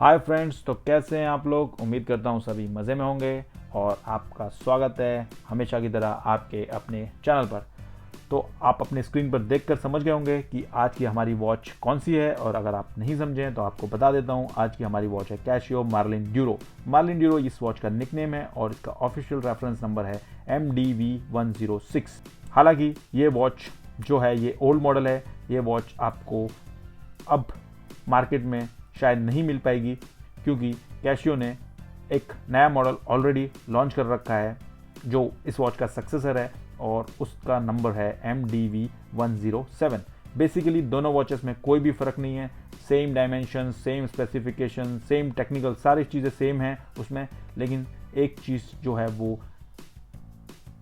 Hi friends, तो कैसे हैं आप लोग। उम्मीद करता हूँ सभी मज़े में होंगे और आपका स्वागत है हमेशा की तरह आपके अपने चैनल पर। तो आप अपने स्क्रीन पर देखकर समझ गए होंगे कि आज की हमारी वॉच कौन सी है, और अगर आप नहीं समझें तो आपको बता देता हूँ। आज की हमारी वॉच है Casio Marlin Duro. Marlin Duro इस वॉच का निकनेम है और इसका ऑफिशियल रेफरेंस नंबर है MDV106। हालांकि ये वॉच जो है ये ओल्ड मॉडल है। ये वॉच आपको अब मार्केट में शायद नहीं मिल पाएगी, क्योंकि कैशियो ने एक नया मॉडल ऑलरेडी लॉन्च कर रखा है जो इस वॉच का सक्सेसर है, और उसका नंबर है MDV107। बेसिकली दोनों वॉचेस में कोई भी फ़र्क नहीं है। Same dimension, same specification, same technical, सारी चीज़ें सेम हैं उसमें, लेकिन एक चीज़ जो है वो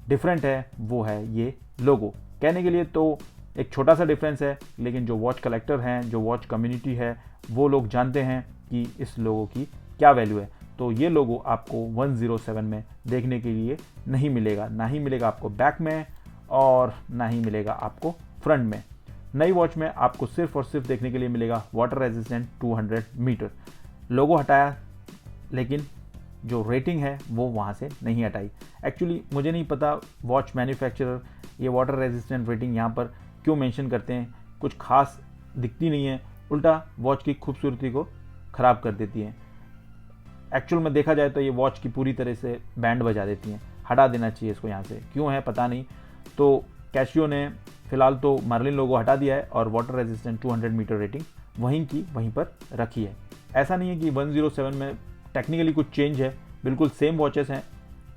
डिफरेंट है, वो है ये लोगो। कहने के लिए तो एक छोटा सा डिफरेंस है, लेकिन जो वॉच कलेक्टर हैं, जो वॉच कम्युनिटी है, वो लोग जानते हैं कि इस लोगो की क्या वैल्यू है। तो ये लोगो आपको 107 में देखने के लिए नहीं मिलेगा, ना ही मिलेगा आपको बैक में और ना ही मिलेगा आपको फ्रंट में। नई वॉच में आपको सिर्फ और सिर्फ देखने के लिए मिलेगा वाटर रेजिस्टेंट 200 मीटर। लोगो हटाया, लेकिन जो रेटिंग है वो वहाँ से नहीं हटाई। एक्चुअली मुझे नहीं पता वॉच मैन्युफैक्चरर ये वाटर रेजिस्टेंट रेटिंग यहाँ पर क्यों मेंशन करते हैं। कुछ खास दिखती नहीं है, उल्टा वॉच की खूबसूरती को ख़राब कर देती है। एक्चुअल में देखा जाए तो ये वॉच की पूरी तरह से बैंड बजा देती हैं। हटा देना चाहिए इसको यहाँ से, क्यों है पता नहीं। तो कैशियो ने फिलहाल तो मार्लिन लोगो हटा दिया है और वाटर रेजिस्टेंट 200 मीटर रेटिंग वहीं की वहीं पर रखी है। ऐसा नहीं है कि 107 में टेक्निकली कुछ चेंज है, बिल्कुल सेम वॉचेस हैं।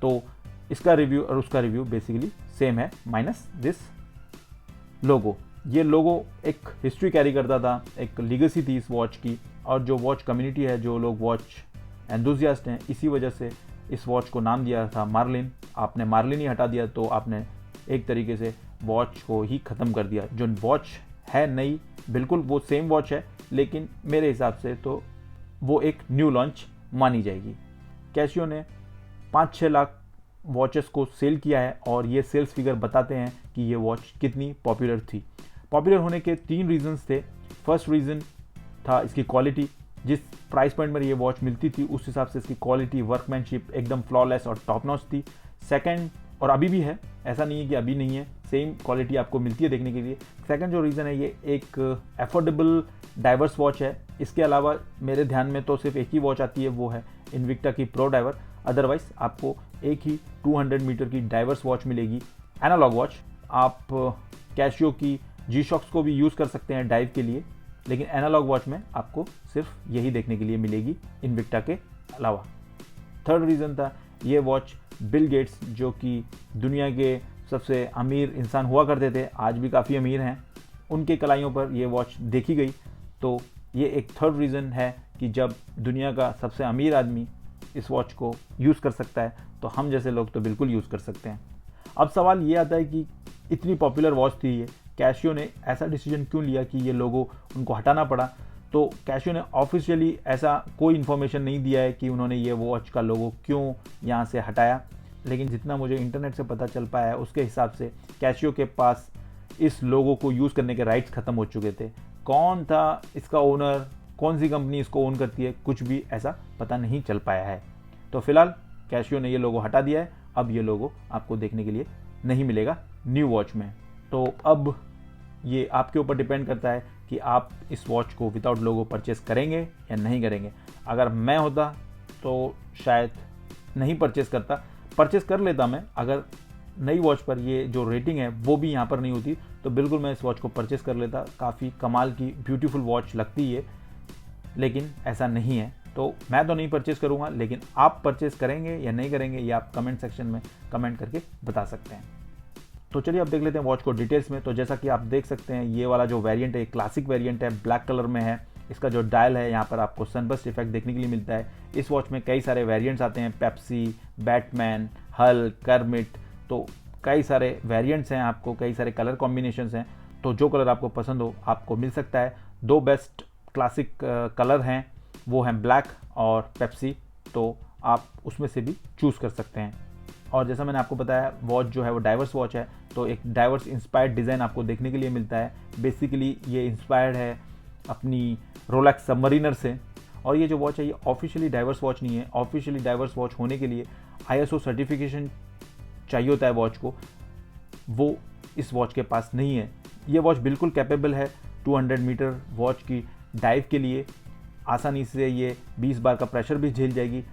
तो इसका रिव्यू और उसका रिव्यू बेसिकली सेम है, माइनस दिस लोगो। ये लोगो एक हिस्ट्री कैरी करता था, एक लीगेसी थी इस वॉच की, और जो वॉच कम्युनिटी है, जो लोग वॉच एंथुसियास्ट हैं, इसी वजह से इस वॉच को नाम दिया था मार्लिन। आपने मार्लिन ही हटा दिया तो आपने एक तरीके से वॉच को ही ख़त्म कर दिया। जो वॉच है नई, बिल्कुल वो सेम वॉच है, लेकिन मेरे हिसाब से तो वो एक न्यू लॉन्च मानी जाएगी। कैशियो ने 5-6 लाख वॉचेस को सेल किया है, और ये सेल्स फिगर बताते हैं कि ये वॉच कितनी पॉपुलर थी। पॉपुलर होने के 3 रीजंस थे। फर्स्ट रीज़न था इसकी क्वालिटी। जिस प्राइस पॉइंट में ये वॉच मिलती थी उस हिसाब से इसकी क्वालिटी, वर्कमैनशिप एकदम फ्लॉलेस और टॉप नॉच थी। सेकंड, और अभी भी है, ऐसा नहीं है कि अभी नहीं है, सेम क्वालिटी आपको मिलती है देखने के लिए। सेकंड जो रीज़न है, ये एक अफोर्डेबल डाइवर्स वॉच है। इसके अलावा मेरे ध्यान में तो सिर्फ एक ही वॉच आती है, वो है इनविक्टा की प्रो डाइवर। अदरवाइज आपको एक ही 200 मीटर की डाइवर्स वॉच मिलेगी, एनालॉग वॉच। आप कैशियो की G-Shocks को भी यूज़ कर सकते हैं डाइव के लिए, लेकिन एनालॉग वॉच में आपको सिर्फ यही देखने के लिए मिलेगी इनविक्टा के अलावा। थर्ड रीज़न था, ये वॉच बिल गेट्स, जो कि दुनिया के सबसे अमीर इंसान हुआ करते थे, आज भी काफ़ी अमीर हैं, उनके कलाइयों पर ये वॉच देखी गई। तो ये एक थर्ड रीज़न है कि जब दुनिया का सबसे अमीर आदमी इस वॉच को यूज़ कर सकता है, तो हम जैसे लोग तो बिल्कुल यूज़ कर सकते हैं। अब सवाल ये आता है कि इतनी पॉपुलर वॉच थी ये, कैशियो ने ऐसा डिसीजन क्यों लिया कि ये लोगो उनको हटाना पड़ा। तो कैशियो ने ऑफिशियली ऐसा कोई इन्फॉर्मेशन नहीं दिया है कि उन्होंने ये वॉच का लोगो क्यों यहाँ से हटाया, लेकिन जितना मुझे इंटरनेट से पता चल पाया है उसके हिसाब से कैशियो के पास इस लोगो को यूज़ करने के राइट्स ख़त्म हो चुके थे। कौन था इसका ओनर, कौन सी कंपनी इसको ओन करती है, कुछ भी ऐसा पता नहीं चल पाया है। तो फिलहाल कैशियो ने ये लोगो हटा दिया है। अब ये लोगो आपको देखने के लिए नहीं मिलेगा न्यू वॉच में। तो अब ये आपके ऊपर डिपेंड करता है कि आप इस वॉच को विदाउट लोगो परचेस करेंगे या नहीं करेंगे। अगर मैं होता तो शायद नहीं परचेस करता, परचेस कर लेता मैं अगर नई वॉच पर ये जो रेटिंग है वो भी यहाँ पर नहीं होती, तो बिल्कुल मैं इस वॉच को परचेस कर लेता। काफ़ी कमाल की ब्यूटीफुल वॉच लगती है, लेकिन ऐसा नहीं है, तो मैं तो नहीं परचेस करूँगा। लेकिन आप परचेस करेंगे या नहीं करेंगे, ये आप कमेंट सेक्शन में कमेंट करके बता सकते हैं। तो चलिए अब देख लेते हैं वॉच को डिटेल्स में। तो जैसा कि आप देख सकते हैं, ये वाला जो वेरिएंट है, क्लासिक वेरिएंट है, ब्लैक कलर में है। इसका जो डायल है, यहाँ पर आपको सनबर्स्ट इफेक्ट देखने के लिए मिलता है। इस वॉच में कई सारे वेरिएंट्स आते हैं, पेप्सी, बैटमैन, हल्क, कर्मिट, तो कई सारे वेरिएंट्स हैं, आपको कई सारे कलर कॉम्बिनेशंस हैं। तो जो कलर आपको पसंद हो आपको मिल सकता है। 2 बेस्ट क्लासिक कलर हैं, वो हैं ब्लैक और पेप्सी, तो आप उसमें से भी चूज़ कर सकते हैं। और जैसा मैंने आपको बताया, वॉच जो है वो डाइवर्स वॉच है, तो एक डाइवर्स इंस्पायर्ड डिज़ाइन आपको देखने के लिए मिलता है। बेसिकली ये इंस्पायर्ड है अपनी रोलेक्स सबमरीनर से, और ये जो वॉच है ये ऑफिशियली डाइवर्स वॉच नहीं है। ऑफिशियली डाइवर्स वॉच होने के लिए ISO सर्टिफिकेशन चाहिए होता है वॉच को, वो इस वॉच के पास नहीं है। ये वॉच बिल्कुल कैपेबल है 200 मीटर वॉच की डाइव के लिए, आसानी से ये 20 बार का प्रेशर भी झेल जाएगी।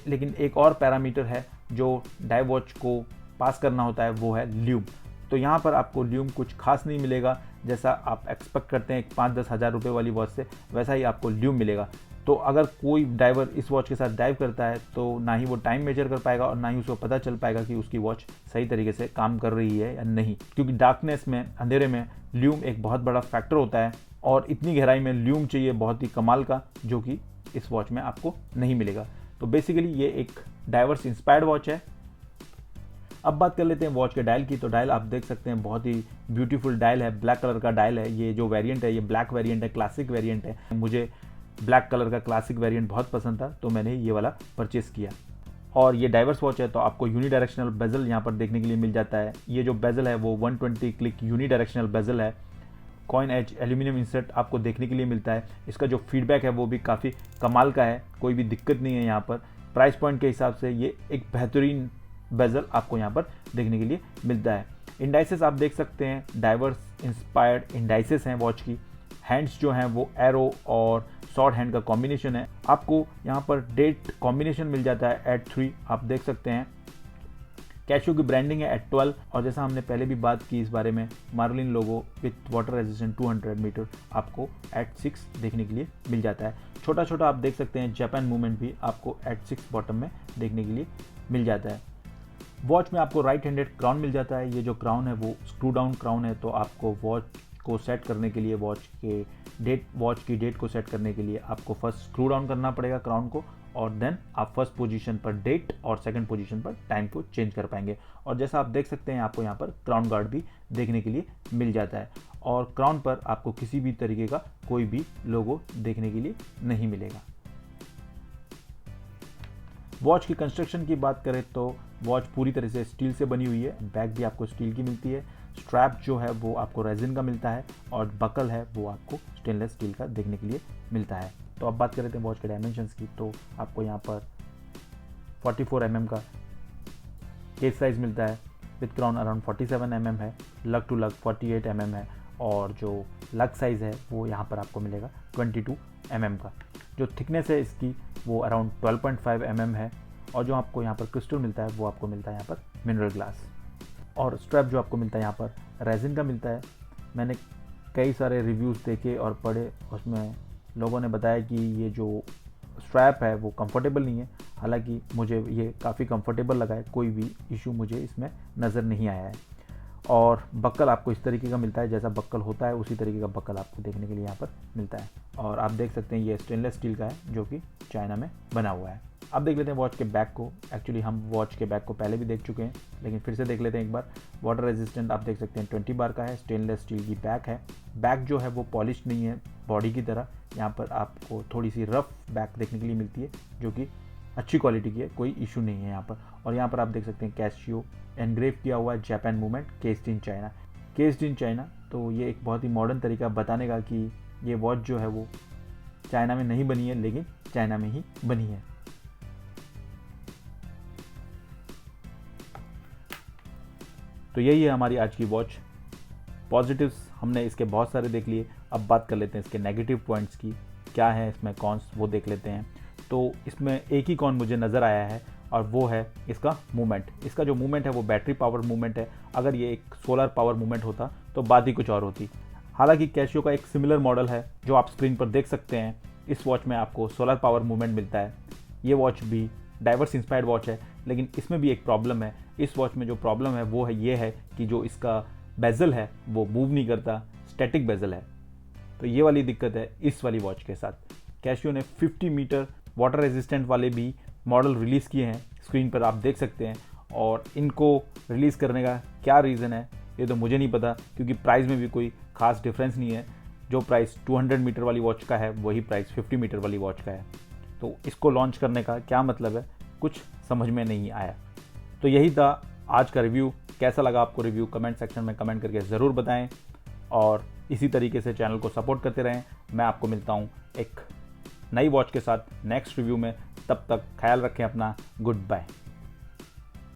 लेकिन एक और पैरामीटर है जो डाइव वॉच को पास करना होता है, वो है ल्यूम। तो यहाँ पर आपको ल्यूम कुछ खास नहीं मिलेगा, जैसा आप एक्सपेक्ट करते हैं 5-10 हज़ार रुपये वाली वॉच से, वैसा ही आपको ल्यूम मिलेगा। तो अगर कोई डाइवर इस वॉच के साथ डाइव करता है तो ना ही वो टाइम मेजर कर पाएगा और ना ही उसको पता चल पाएगा कि उसकी वॉच सही तरीके से काम कर रही है या नहीं, क्योंकि डार्कनेस में, अंधेरे में ल्यूम एक बहुत बड़ा फैक्टर होता है और इतनी गहराई में ल्यूम चाहिए बहुत ही कमाल का, जो कि इस वॉच में आपको नहीं मिलेगा। तो बेसिकली ये एक डाइवर्स इंस्पायर्ड वॉच है। अब बात कर लेते हैं वॉच के डायल की। तो डायल आप देख सकते हैं बहुत ही ब्यूटीफुल डायल है, ब्लैक कलर का डायल है। ये जो वेरिएंट है ये ब्लैक वेरिएंट है, क्लासिक वेरिएंट है। मुझे ब्लैक कलर का क्लासिक वेरिएंट बहुत पसंद था तो मैंने ये वाला परचेस किया। और ये डाइवर्स वॉच है तो आपको यूनिडायरेक्शनल बेजल यहाँ पर देखने के लिए मिल जाता है। ये जो बेजल है वो 120 क्लिक यूनिडायरेक्शनल बेजल है। कॉइन एज एल्यूमिनियम इंसर्ट आपको देखने के लिए मिलता है। इसका जो फीडबैक है वो भी काफ़ी कमाल का है, कोई भी दिक्कत नहीं है यहाँ पर। प्राइस पॉइंट के हिसाब से ये एक बेहतरीन बेजल आपको यहाँ पर देखने के लिए मिलता है। इंडाइसेस आप देख सकते हैं, डाइवर्स इंस्पायर्ड इंडाइसेस हैं वॉच की। हैंड्स जो हैं वो एरो और शॉर्ट हैंड का कॉम्बिनेशन है। आपको यहाँ पर डेट कॉम्बिनेशन मिल जाता है at 3, आप देख सकते हैं। कैशियो की ब्रांडिंग है at 12 और जैसा हमने पहले भी बात की इस बारे में, Marlin logo with water resistant 200 meter आपको at 6 देखने के लिए मिल जाता है। छोटा छोटा आप देख सकते हैं जापान मूवमेंट भी आपको at 6 बॉटम में देखने के लिए मिल जाता है। वॉच में आपको राइट हैंडेड क्राउन मिल जाता है। ये जो क्राउन है वो स्क्रू डाउन क्राउन है, तो आपको वॉच को सेट करने के लिए, वॉच की डेट को सेट करने के लिए आपको फर्स्ट स्क्रू डाउन करना पड़ेगा क्राउन को, और देन आप फर्स्ट पोजीशन पर डेट और सेकंड पोजीशन पर टाइम को चेंज कर पाएंगे। और जैसा आप देख सकते हैं आपको यहाँ पर क्राउन गार्ड भी देखने के लिए मिल जाता है और क्राउन पर आपको किसी भी तरीके का कोई भी लोगो देखने के लिए नहीं मिलेगा। वॉच की कंस्ट्रक्शन की बात करें तो वॉच पूरी तरह से स्टील से बनी हुई है। बैक भी आपको स्टील की मिलती है। स्ट्रैप जो है वो आपको रेजिन का मिलता है और बकल है वो आपको स्टेनलेस स्टील का देखने के लिए मिलता है। तो अब बात करें वॉच के डायमेंशंस की, तो आपको यहाँ पर 44 mm का केस साइज मिलता है। विथ क्राउन अराउंड 47 mm है। लग टू लग 48 mm है और जो लग साइज है वो यहाँ पर आपको मिलेगा 22 mm का। जो थिकनेस है इसकी वो अराउंड 12.5 mm है और जो आपको यहाँ पर क्रिस्टल मिलता है वो आपको मिलता है यहाँ पर मिनरल ग्लास। और स्ट्रैप जो आपको मिलता है यहाँ पर रेजिन का मिलता है। मैंने कई सारे रिव्यूज़ देखे और पढ़े, उसमें लोगों ने बताया कि ये जो स्ट्रैप है वो कंफर्टेबल नहीं है, हालांकि मुझे ये काफ़ी कंफर्टेबल लगा है, कोई भी इशू मुझे इसमें नज़र नहीं आया है। और बक्कल आपको इस तरीके का मिलता है, जैसा बक्कल होता है उसी तरीके का बक्कल आपको देखने के लिए यहाँ पर मिलता है। और आप देख सकते हैं ये स्टेनलेस स्टील का है जो कि चाइना में बना हुआ है। अब देख लेते हैं वॉच के बैक को। एक्चुअली हम वॉच के बैक को पहले भी देख चुके हैं लेकिन फिर से देख लेते हैं एक बार। वाटर रेजिस्टेंट आप देख सकते हैं 20 बार का है। स्टेनलेस स्टील की बैक है। बैक जो है वो पॉलिश नहीं है बॉडी की तरह, यहाँ पर आपको थोड़ी सी रफ बैक देखने के लिए मिलती है जो कि अच्छी क्वालिटी की है, कोई इशू नहीं है यहाँ पर। और यहाँ पर आप देख सकते हैं कैशियो एनग्रेव किया हुआ है, Japan movement, केस्ड in China. केस्ड in China, तो ये एक बहुत ही मॉडर्न तरीका बताने का कि ये वॉच जो है वो चाइना में नहीं बनी है लेकिन चाइना में ही बनी है। तो यही है हमारी आज की वॉच। पॉजिटिव्स हमने इसके बहुत सारे देख लिए। अब बात कर लेते हैं इसके नेगेटिव पॉइंट्स की, क्या है इसमें कॉन्स, वो देख लेते हैं। तो इसमें एक ही कॉन मुझे नज़र आया है और वो है इसका मूवमेंट। इसका जो मूवमेंट है वो बैटरी पावर मूवमेंट है। अगर ये एक सोलर पावर मूवमेंट होता तो बात ही कुछ और होती। हालांकि कैशियो का एक सिमिलर मॉडल है जो आप स्क्रीन पर देख सकते हैं। इस वॉच में आपको सोलर पावर मूवमेंट मिलता है। ये वॉच भी डाइवर्स इंस्पायर्ड वॉच है लेकिन इसमें भी एक प्रॉब्लम है। इस वॉच में जो प्रॉब्लम है वो है ये है कि जो इसका बेजल है वो मूव नहीं करता, स्टैटिक बेजल है। तो ये वाली दिक्कत है इस वाली वॉच के साथ। कैशियो ने 50 मीटर वाटर रेजिस्टेंट वाले भी मॉडल रिलीज़ किए हैं, स्क्रीन पर आप देख सकते हैं। और इनको रिलीज़ करने का क्या रीज़न है ये तो मुझे नहीं पता, क्योंकि प्राइस में भी कोई ख़ास डिफरेंस नहीं है। जो प्राइस 200 मीटर वाली वॉच का है वही प्राइस 50 मीटर वाली वॉच का है। तो इसको लॉन्च करने का क्या मतलब है, कुछ समझ में नहीं आया। तो यही था आज का रिव्यू। कैसा लगा आपको रिव्यू, कमेंट सेक्शन में कमेंट करके ज़रूर बताएं और इसी तरीके से चैनल को सपोर्ट करते रहें। मैं आपको मिलता हूँ एक नई वॉच के साथ नेक्स्ट रिव्यू में। तब तक ख्याल रखें अपना। Good bye.